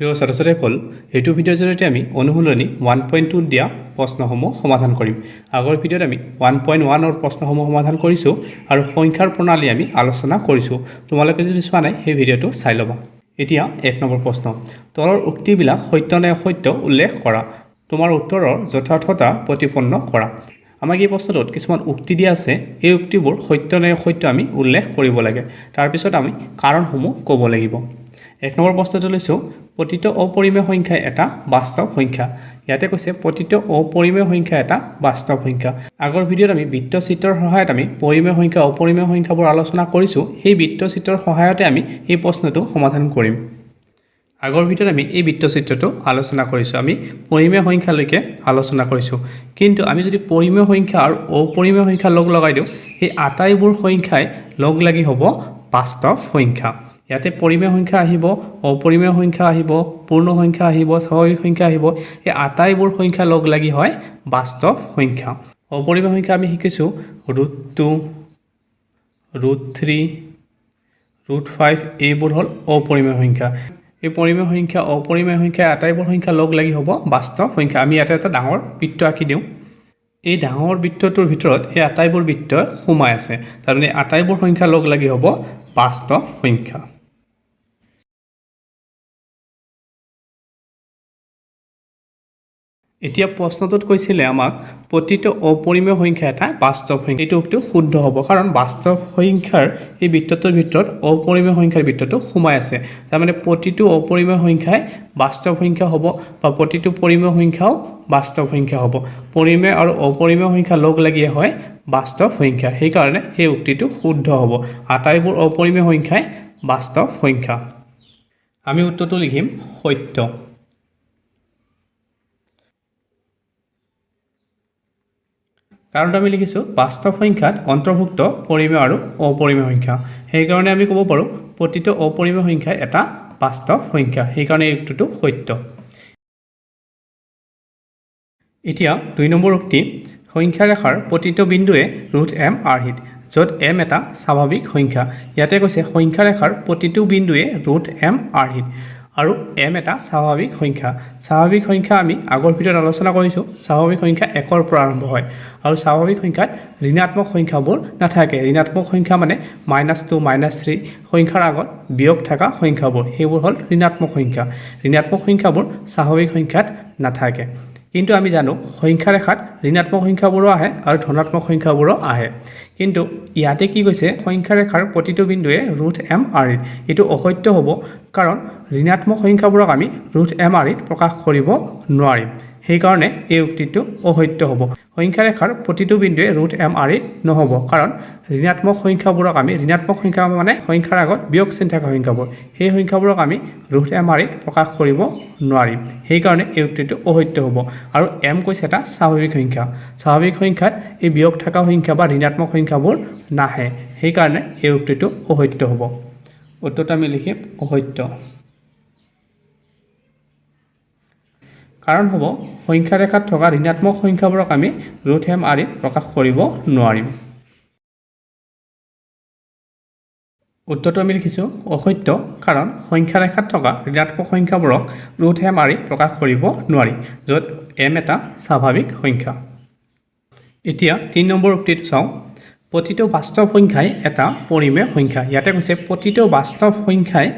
প্ৰিয় ছাত্ৰ-ছাত্ৰীসকল এইটো ভিডিঅ'ৰ জৰিয়তে আমি অনুশীলনী 1.2 দিয়া প্ৰশ্নসমূহ সমাধান কৰিম। আগৰ ভিডিঅ'ত আমি 1.1 ৰ প্ৰশ্নসমূহ সমাধান কৰিছোঁ আৰু সংখ্যাৰ প্ৰণালী আমি আলোচনা কৰিছোঁ। তোমালোকে যদি চোৱা নাই সেই ভিডিঅ'টো চাই ল'বা। এতিয়া 1 নম্বৰ প্ৰশ্ন, তলৰ উক্তিবিলাক সত্য নে অসত্য উল্লেখ কৰা। তোমাৰ উত্তৰৰ যথাৰ্থতা প্ৰতিপন্ন কৰা। আমাক এই প্ৰশ্নটোত কিছুমান উক্তি দিয়া আছে, এই উক্তিবোৰ সত্য নে অসত্য আমি উল্লেখ কৰিব লাগে। তাৰপিছত আমি কাৰণসমূহ ক'ব লাগিব। 1 নম্বৰ প্ৰশ্নটো লৈছোঁ, প্ৰতিটো অপৰিমেয় সংখ্যা এটা বাস্তৱ সংখ্যা। ইয়াতে কৈছে প্ৰতিটো অপৰিমেয় সংখ্যা এটা বাস্তৱ সংখ্যা। আগৰ ভিডিঅ'ত আমি বৃত্তচিত্ৰৰ সহায়ত আমি পৰিমেয় সংখ্যা অপৰিমেয় সংখ্যাবোৰ আলোচনা কৰিছোঁ। সেই বৃত্তচিত্ৰৰ সহায়তে আমি এই প্ৰশ্নটো সমাধান কৰিম। আগৰ ভিডিঅ'ত আমি এই বৃত্তচিত্ৰটো আলোচনা কৰিছোঁ, আমি পৰিমেয় সংখ্যালৈকে আলোচনা কৰিছোঁ। কিন্তু আমি যদি পৰিমেয় সংখ্যা আৰু অপৰিমেয় সংখ্যা লগাই দিওঁ, এই আটাইবোৰ সংখ্যাই লগ লাগি হ'ব বাস্তৱ সংখ্যা। ইয়াতে পৰিমেয় সংখ্যা আহিব, অপৰিমেয় সংখ্যা আহিব, পূৰ্ণ সংখ্যা আহিব, স্বাভাৱিক সংখ্যা আহিব। এই আটাইবোৰ সংখ্যা লগ লাগি হয় বাস্তৱ সংখ্যা। অপৰিমেয় সংখ্যা আমি শিকিছোঁ √2, √3, √5 এইবোৰ হ'ল অপৰিমেয় সংখ্যা। এই পৰিমেয় সংখ্যা অপৰিমেয় সংখ্যা আটাইবোৰ সংখ্যা লগ লাগি হ'ব বাস্তৱ সংখ্যা। আমি ইয়াতে এটা ডাঙৰ বৃত্ত আঁকি দিওঁ। এই ডাঙৰ বৃত্তটোৰ ভিতৰত এই আটাইবোৰ বৃত্ত সোমাই আছে, তাৰমানে আটাইবোৰ সংখ্যা লগ লাগি হ'ব বাস্তৱ সংখ্যা। এতিয়া প্ৰশ্নটোত কৈছিলে আমাক প্ৰতিটো অপৰিমেয় সংখ্যা এটা বাস্তৱ সংখ্যা। এইটো উক্তি শুদ্ধ হ'ব, কাৰণ বাস্তৱ সংখ্যাৰ এই বৃত্তটোৰ ভিতৰত অপৰিমেয় সংখ্যাৰ বৃত্তটো সোমাই আছে। তাৰমানে প্ৰতিটো অপৰিমেয় সংখ্যাই বাস্তৱ সংখ্যা হ'ব বা প্ৰতিটো পৰিমেয় সংখ্যাও বাস্তৱ সংখ্যা হ'ব। পৰিমেয় আৰু অপৰিমেয় সংখ্যা লগ লাগি হয় বাস্তৱ সংখ্যা। সেইকাৰণে সেই উক্তিটো শুদ্ধ হ'ব। আটাইবোৰ অপৰিমেয় সংখ্যাই বাস্তৱ সংখ্যা। আমি উত্তৰটো লিখিম সত্য। কাৰণটো আমি লিখিছোঁ বাস্তৱ সংখ্যাত অন্তৰ্ভুক্ত পৰিমেয় আৰু অপৰিমেয় সংখ্যা। সেইকাৰণে আমি ক'ব পাৰোঁ প্ৰতিটো অপৰিমেয় সংখ্যাই এটা বাস্তৱ সংখ্যা। সেইকাৰণে এই উত্তৰটো সত্য। এতিয়া 2 নম্বৰ উক্তি, সংখ্যা ৰেখাৰ প্ৰতিটো বিন্দুৱে √m আৰ্হিত, য'ত m এটা স্বাভাৱিক সংখ্যা। ইয়াতে কৈছে সংখ্যা ৰেখাৰ প্ৰতিটো বিন্দুৱে √m আৰ্হিত আৰু m এটা স্বাভাৱিক সংখ্যা। স্বাভাৱিক সংখ্যা আমি আগৰ ভিডিঅ'ত আলোচনা কৰিছোঁ। স্বাভাৱিক সংখ্যা 1ৰ পৰা আৰম্ভ হয় আৰু স্বাভাৱিক সংখ্যাত ঋণাত্মক সংখ্যাবোৰ নাথাকে। ঋণাত্মক সংখ্যা মানে -2, -3 সংখ্যাৰ আগত বিয়োগ থকা সংখ্যাবোৰ, সেইবোৰ হ'ল ঋণাত্মক সংখ্যা। ঋণাত্মক সংখ্যাবোৰ স্বাভাৱিক সংখ্যাত নাথাকে। কিন্তু আমি জানো সংখ্যা ৰেখাত ঋণাত্মক সংখ্যাবোৰো আহে আৰু ধনাত্মক সংখ্যাবোৰো আহে। কিন্তু ইয়াতে কি কৈছে, সংখ্যা ৰেখাৰ প্ৰতিটো বিন্দুৱে √m আৰ্হিত। এইটো অসত্য হ'ব, কাৰণ ঋণাত্মক সংখ্যাবোৰক আমি √m আৰ্হিত প্ৰকাশ কৰিব নোৱাৰিম। সেইকাৰণে এই উক্তিটো অসত্য হ'ব। সংখ্যা ৰেখাৰ প্ৰতিটো বিন্দুৱে √m আৰ্হিত নহ'ব, কাৰণ ঋণাত্মক সংখ্যাবোৰক আমি ঋণাত্মক সংখ্যা মানে সংখ্যাৰ আগত বিয়োগ চিন থকা সংখ্যাবোৰ, সেই সংখ্যাবোৰক আমি √m আৰ্হিত প্ৰকাশ কৰিব নোৱাৰিম। সেইকাৰণে এই উক্তিটো অসত্য হ'ব। আৰু m কৈছে এটা স্বাভাৱিক সংখ্যা। স্বাভাৱিক সংখ্যাত এই বিয়োগ থকা সংখ্যা বা ঋণাত্মক সংখ্যাবোৰ নাহে। সেইকাৰণে এই উক্তিটো অসত্য হ'ব। উত্তৰটো আমি লিখিম অসত্য। কাৰণ হ'ব সংখ্যা ৰেখাত থকা ঋণাত্মক সংখ্যাবোৰক আমি √m আৰ্হিত প্ৰকাশ কৰিব নোৱাৰিম। উত্তৰটো আমি লিখিছোঁ অসত্য, কাৰণ সংখ্যা ৰেখাত থকা ঋণাত্মক সংখ্যাবোৰক √m আৰ্হিত প্ৰকাশ কৰিব নোৱাৰি, য'ত m এটা স্বাভাৱিক সংখ্যা। এতিয়া 3 নম্বৰ উক্তিটো চাওঁ, প্ৰতিটো বাস্তৱ সংখ্যাই এটা পৰিমেয় সংখ্যা। ইয়াতে কৈছে প্ৰতিটো বাস্তৱ সংখ্যাই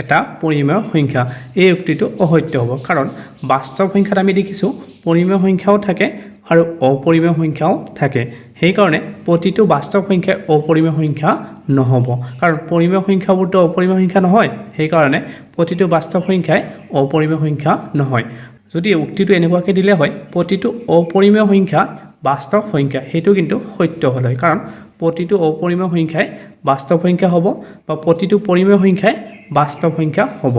এটা পৰিমেয় সংখ্যা। এই উক্তিটো অসত্য হ'ব, কাৰণ বাস্তৱ সংখ্যাত আমি দেখিছোঁ পৰিমেয় সংখ্যাও থাকে আৰু অপৰিমেয় সংখ্যাও থাকে। সেইকাৰণে প্ৰতিটো বাস্তৱ সংখ্যাই অপৰিমেয় সংখ্যা নহ'ব, কাৰণ পৰিমেয় সংখ্যাবোৰতো অপৰিমেয় সংখ্যা নহয়। সেইকাৰণে প্ৰতিটো বাস্তৱ সংখ্যাই অপৰিমেয় সংখ্যা নহয়। যদি উক্তিটো এনেকুৱাকৈ দিলে হয় প্ৰতিটো অপৰিমেয় সংখ্যা বাস্তৱ সংখ্যা, সেইটো কিন্তু সত্য হ'ল হয়, কাৰণ প্ৰতিটো অপৰিমেয় সংখ্যাই বাস্তৱ সংখ্যা হ'ব বা প্ৰতিটো পৰিমেয় সংখ্যাই বাস্তৱ সংখ্যা হ'ব।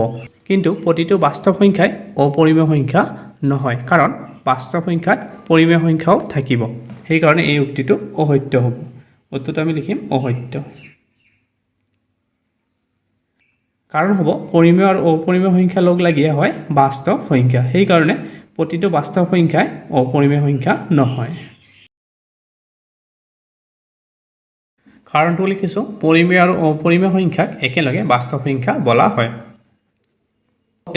কিন্তু প্ৰতিটো বাস্তৱ সংখ্যাই অপৰিমেয় সংখ্যা নহয়, কাৰণ বাস্তৱ সংখ্যাত পৰিমেয় সংখ্যাও থাকিব। সেইকাৰণে এই উক্তিটো অসত্য হ'ব। উত্তৰটো আমি লিখিম অসত্য। কাৰণ হ'ব পৰিমেয় আৰু অপৰিমেয় সংখ্যা লগ লাগিয়ে হয় বাস্তৱ সংখ্যা। সেইকাৰণে প্ৰতিটো বাস্তৱ সংখ্যাই অপৰিমেয় সংখ্যা নহয়। কাৰণটো লিখিছোঁ পৰিমেয় আৰু অপৰিমেয় সংখ্যাক একেলগে বাস্তৱ সংখ্যা বোলা হয়।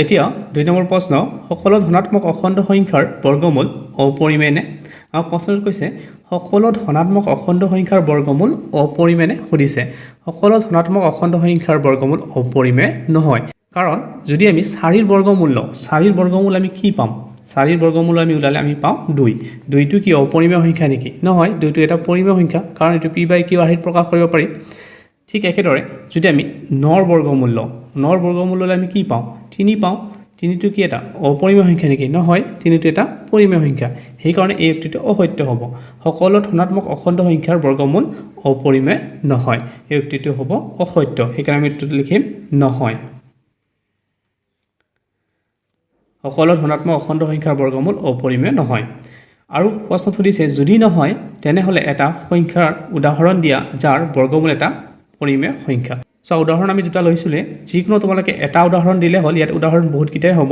এতিয়া 2 নম্বৰ প্ৰশ্ন সকলো ধনাত্মক অখণ্ড সংখ্যাৰ বৰ্গমূল অপৰিমেয় নে আমাৰ প্ৰশ্নটো কৈছে সকলো ধনাত্মক অখণ্ড সংখ্যাৰ বৰ্গমূল অপৰিমেয় নে সুধিছে সকলো ধনাত্মক অখণ্ড সংখ্যাৰ বৰ্গমূল অপৰিমেয় নহয় কাৰণ যদি আমি 4 ৰ বৰ্গমূল লওঁ 4 ৰ বৰ্গমূল আমি কি পাম 4 ৰ বৰ্গমূল আমি উলালে আমি পাম 2 2টো কি অপৰিমেয় সংখ্যা নেকি নহয় 2টো এটা পৰিমেয় সংখ্যা কাৰণ এটো p/q আৰ্হিত প্ৰকাশ কৰিব পাৰি ঠিক একেদৰে যদি আমি 9 ৰ বৰ্গমূল লওঁ 9 ৰ বৰ্গমূল ললে আমি কি পাওঁ 3 পাওঁ 3টো কি এটা অপৰিমেয় সংখ্যা নেকি নহয় 3টো এটা পৰিমেয় সংখ্যা সেই কাৰণে এই উক্তিটো অসত্য হ'ব সকলো ধনাত্মক অখণ্ড সংখ্যাৰ বৰ্গমূল অপৰিমেয় নহয় এই উক্তিটো হ'ব অসত্য সেই কাৰণে আমি উত্তৰটো লিখিম নহয় সকলো ধনাত্মক অখণ্ড সংখ্যাৰ বৰ্গমূল অপৰিমেয় নহয় আৰু প্ৰশ্নটো দিছে যদি নহয় তেনেহলে এটা সংখ্যাৰ উদাহৰণ দিয়া যাৰ বৰ্গমূল এটা পৰিমেয় সংখ্যা সো উদাহৰণ আমি দুটা লৈছিলে যিকোনো তোমালোকে এটা উদাহৰণ দিলে হ'ল ইয়াত উদাহৰণ বহুত কিটাই হ'ব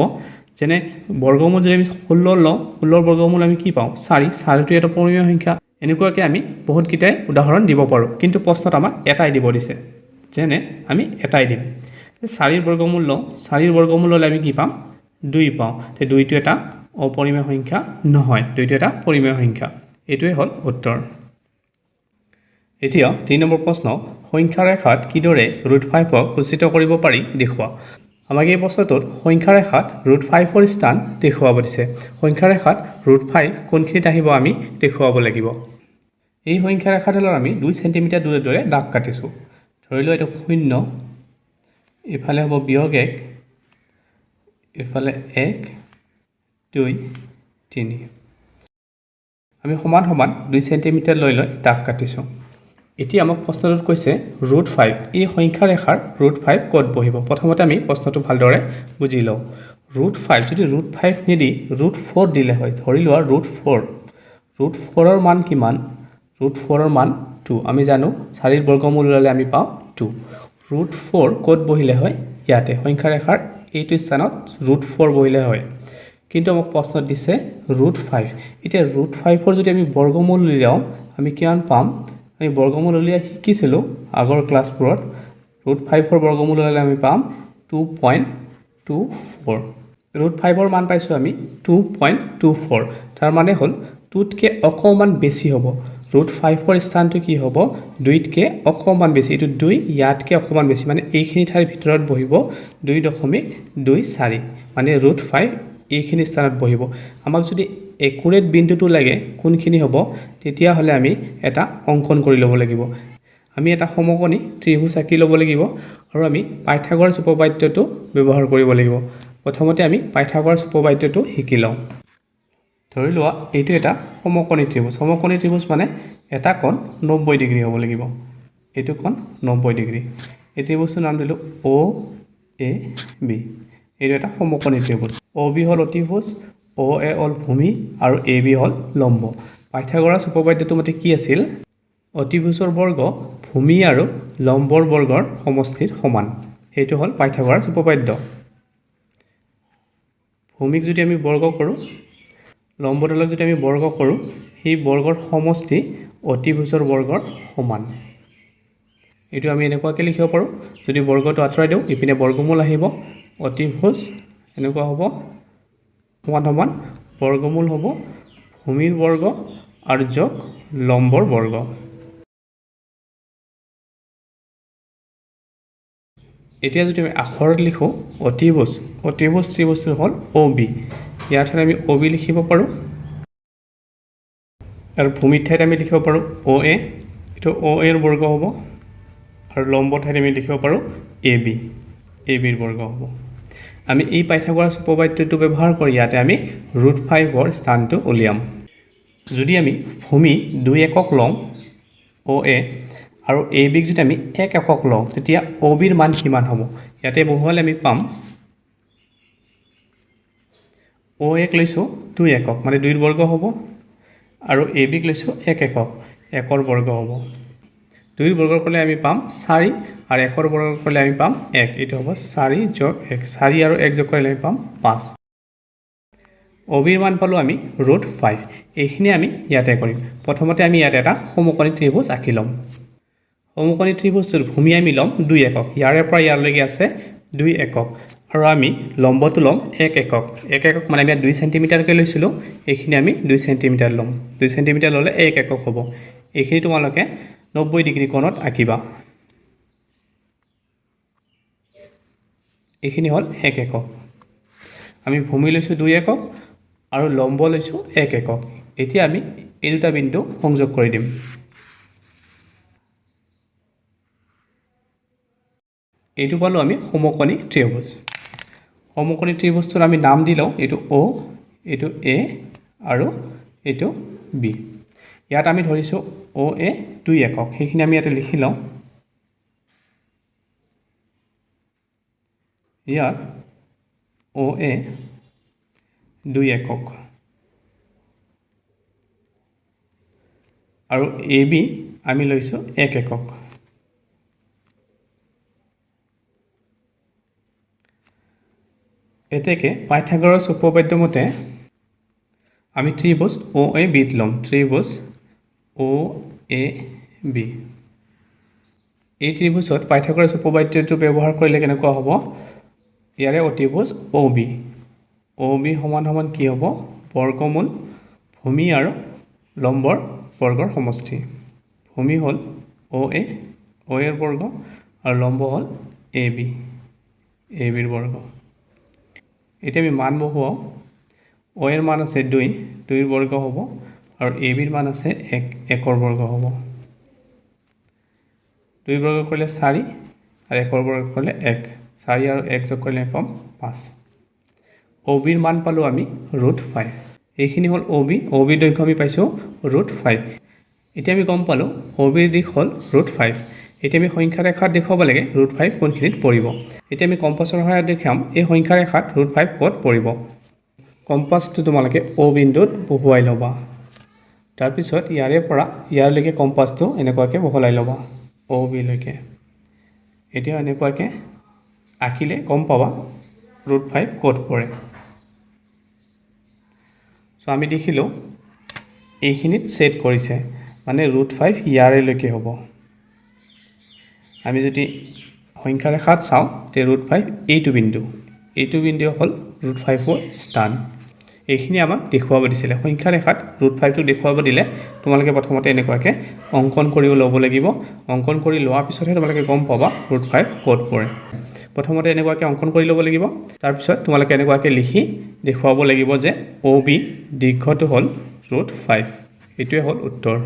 যেনে বৰ্গমূল যদি আমি 16 লওঁ 16 ৰ বৰ্গমূল আমি কি পাওঁ 4 4টো এটা পৰিমেয় সংখ্যা এনেকুৱাকৈ আমি বহুত কিটাই উদাহৰণ দিব পাৰো কিন্তু প্ৰশ্নত আমাক এটাই দিব দিছে যেনে আমি এটাই দিম 4 ৰ বৰ্গমূল লওঁ 4 ৰ বৰ্গমূল ললে আমি কি পাম 2 পাওঁ তে 2টো এটা অপৰিমেয় সংখ্যা নহয় 2টো এটা পৰিমেয় সংখ্যা এটোৱে হ'ল উত্তৰ এতিয়া 3 নম্বৰ প্ৰশ্ন সংখ্যা ৰেখাত কিদৰে √5ক সূচিত কৰিব পাৰি দেখুৱা আমাক এই প্ৰশ্নটোত সংখ্যা ৰেখাত √5ৰ স্থান দেখুৱাব দিছে সংখ্যা ৰেখাত √5 কোনখিনিত আহিব আমি দেখুৱাব লাগিব এই সংখ্যা ৰেখাডালৰ আমি 2 সেন্টিমিটাৰ দূৰে দূৰে দাগ কাটিছো ধৰিলো এটা 0 ইফালে হ'ব -1 ইফালে 1 2 3 আমি সমান সমান 2 সেন্টিমিটাৰ লৈ দাগ কাটিছো এতিয়া আমাক প্ৰশ্নটোত কৈছে √5 এই সংখ্যা ৰেখাৰ √5 ক'ত বহিব প্ৰথমতে আমি প্ৰশ্নটো ভালদৰে বুজি লওঁ √5 যদি √5 নিদি √4 দিলে হয় ধৰি লোৱা √4 ৰ মান কিমান √4 ৰ মান 2 আমি জানো 4 ৰ বৰ্গমূল ললে আমি পাওঁ 2 √4 ক'ত বহিলে হয় ইয়াতে সংখ্যা ৰেখাৰ এইটো স্থানত √4 বহিলে হয় কিন্তু আমাক প্ৰশ্নত দিছে √5 এতিয়া √5 ৰ যদি আমি বৰ্গমূল উলিয়াও আমি কিমান পাম আমি বৰ্গমূল উলিয়াই শিকিছিলো আগৰ ক্লাছবোৰত √5 ৰ বৰ্গমূল উলিয়ালে আমি পাম 2.24 √5 ৰ মান পাইছো আমি 2.24 তাৰ মানে হ'ল 2তকে অকমান বেছি হ'ব √5 ৰ স্থানটো কি হ'ব 2তকে অকমান বেছি এটো 2 ইয়াতকে অকমান বেছি মানে এইখিনি ঠাইৰ ভিতৰত বহিব 2.24 মানে √5 এইখিনি স্থানত বহিব আমাক যদি একুৰেট বিন্দুটো লাগে কোনখিনি হ'ব তেতিয়া হলে আমি এটা অঙ্কন কৰি ল'ব লাগিব আমি এটা সমকোণী ত্ৰিভুজ আঁকি ল'ব লাগিব আৰু আমি পাইথাগোৰাছ উপপাদ্যটো ব্যৱহাৰ কৰিব লাগিব প্ৰথমতে আমি পাইথাগোৰাছ উপপাদ্যটো শিকি লওঁ ধৰি লোৱা এইটো এটা সমকোণী ত্ৰিভুজ মানে এটা কোণ 90 ডিগ্ৰী হ'ব লাগিব এইটো কোণ 90 ডিগ্ৰী এই ত্ৰিভুজৰ নাম দিলো OAB এইটো এটা সমকোণী ত্ৰিভুজ OB হ'ল অতিভুজ OA হ'ল ভূমি আৰু AB হ'ল লম্ব পাইথাগোৰাছ উপপাদ্যটো মতে কি আছিল অতিভুজৰ বৰ্গ ভূমি আৰু লম্বৰ বৰ্গৰ সমষ্টিৰ সমান এইটো হ'ল পাইথাগোৰাছ উপপাদ্য ভূমিক যদি আমি বৰ্গ কৰো লম্বডালক যদি আমি বৰ্গ কৰো সেই বৰ্গৰ সমষ্টি অতিভুজৰ বৰ্গৰ সমান এইটো আমি এনেকুৱাকৈ লিখিব পাৰো যদি বৰ্গটো আঁতৰাই দিও ইপিনে বৰ্গমূল আহিব অতিভুজ এনেকুৱা হ'ব সমান বৰ্গমূল হ'ব ভূমিৰ বৰ্গ আৰু যোগ লম্বৰ বৰ্গ এতিয়া যদি আমি আখৰত লিখো অতিভুজ ত্ৰিভুজটো হ'ল OB ইয়াত আমি OB লিখিব পাৰো আৰু ভূমিৰ ঠাইত আমি লিখিব পাৰো OA এটো OA ৰ বৰ্গ হ'ব আৰু লম্ব ঠাইত আমি লিখিব পাৰো AB ৰ বৰ্গ হ'ব আমি এই পাইথাগোৰাছ উপপাদ্যটো ব্যৱহাৰ কৰি ইয়াতে আমি √5 ৰ স্থানটো উলিয়াম যদি আমি ভূমি 2 একক লওঁ OA আৰু AB ক যদি আমি 1 একক লওঁ তেতিয়া OB ৰ মান কিমান হ'ব ইয়াতে বহুৱালে আমি পাম OA ক লৈছো 2 একক মানে 2 ৰ বৰ্গ হ'ব আৰু AB ক লৈছো 1 একক 1 ৰ বৰ্গ হ'ব 2 ৰ বৰ্গ কৰিলে আমি পাম 4 আৰু 1 ৰ বৰ্গ কৰিলে আমি পাম 1 এটো হ'ব 4 যোগ 1 4 আৰু 1 যোগ কৰিলে আমি পাম 5 OB ৰ মান পালো আমি √5 এইখিনি আমি ইয়াতে কৰিম প্ৰথমতে আমি ইয়াতে এটা সমকোণী ত্ৰিভুজ আঁকি লম সমকোণী ত্ৰিভুজৰ ভূমি আমি লম 2 একক ইয়াৰে পৰা ইয়ালৈকে আছে 2 একক আৰু আমি লম্বটো ল'ম 1 একক 1 একক মানে আমি 2 সেন্টিমিটাৰকৈ লৈছিলোঁ এইখিনি আমি 2 সেন্টিমিটাৰ ল'ম 2 সেন্টিমিটাৰ ল'লে 1 একক হ'ব এইখিনি তোমালোকে 90 ডিগ্ৰী কোণত আঁকিবা এইখিনি হ'ল 1 একক আমি ভূমি লৈছোঁ 2 একক আৰু লম্ব লৈছোঁ 1 একক এতিয়া আমি এই দুটা বিন্দু সংযোগ কৰি দিম এইটো পালো আমি সমকোণী ত্ৰিভুজ সমকোণী ত্ৰিভুজটোৰ আমি নাম দিলোঁ এইটো O এইটো A আৰু এইটো B ইয়াত আমি ধৰিছোঁ OA 2 একক সেইখিনি আমি ইয়াতে লিখি লওঁ ইয়াত OA 2 একক আৰু AB আমি লৈছোঁ 1 একক এতেকে পাইথাগোৰাছ উপপাদ্য মতে আমি ত্ৰিভুজ OAB ল'ম ত্ৰিভুজ OAB এই ত্ৰিভুজত পাইথাগোৰাছ উপপাদ্যটো ব্যৱহাৰ কৰিলে কেনেকুৱা হ'ব ইয়াৰে অতিভুজ OB সমান কি হ'ব বৰ্গমূল ভূমি আৰু লম্বৰ বৰ্গৰ সমষ্টি ভূমি হ'ল OA OA ৰ বৰ্গ আৰু লম্ব হ'ল AB ৰ বৰ্গ এতিয়া আমি মান বহুৱাও O ৰ মান আছে 2 ৰ বৰ্গ হ'ব আৰু AB ৰ মান আছে 1 ৰ বৰ্গ হ'ব 2 বৰ্গ কৰিলে 4 আৰু 1 ৰ বৰ্গ কৰিলে 1 4 আৰু 1 যোগ কৰিলে পাম 5 OB ৰ মান পালো আমি √5 এইখিনি হ'ল OB দৈৰ্ঘ্য আমি পাইছোঁ √5 এতিয়া আমি গম পালো OB ৰ দিশ হ'ল √5 এতিয়া আমি সংখ্যা ৰেখাত দেখুৱাব লাগে √5 কোনখিনিত পৰিব এতিয়া আমি কম্পাছৰ সহায়ত দেখাম এই সংখ্যা ৰেখাত √5 ক'ত পৰিব কম্পাছটো তোমালোকে O বিন্দুত বহুৱাই ল'বা তাৰপিছত ইয়াৰে পৰা ইয়াৰলৈকে কম্পাছটো এনেকুৱাকৈ বহলাই ল'বা OB লৈকে এতিয়া এনেকুৱাকৈ আঁকিলে গম পাবা √5 ক'ত পৰে সো আমি দেখিলোঁ এইখিনিত ছেট কৰিছে মানে √5 ইয়াৰেলৈকে হ'ব আমি যদি সংখ্যা ৰেখাত চাওঁ তে √5 এইটো বিন্দু হ'ল √5 স্থান এইখিনি আমাক দেখুৱাব দিছিলে সংখ্যা ৰেখাত √5টো দেখুৱাব দিলে তোমালোকে প্ৰথমতে এনেকুৱাকৈ অংকন কৰি ল'ব লাগিব অংকন কৰি লোৱাৰ পিছতহে তোমালোকে গম পাবা √5 ক'ত পৰে প্ৰথমতে এনেকুৱাকৈ অংকন কৰি ল'ব লাগিব তাৰপিছত তোমালোকে এনেকুৱাকৈ লিখি দেখুৱাব লাগিব যে OB দৈৰ্ঘ্যটো হ'ল √5 এইটোৱে হ'ল উত্তৰ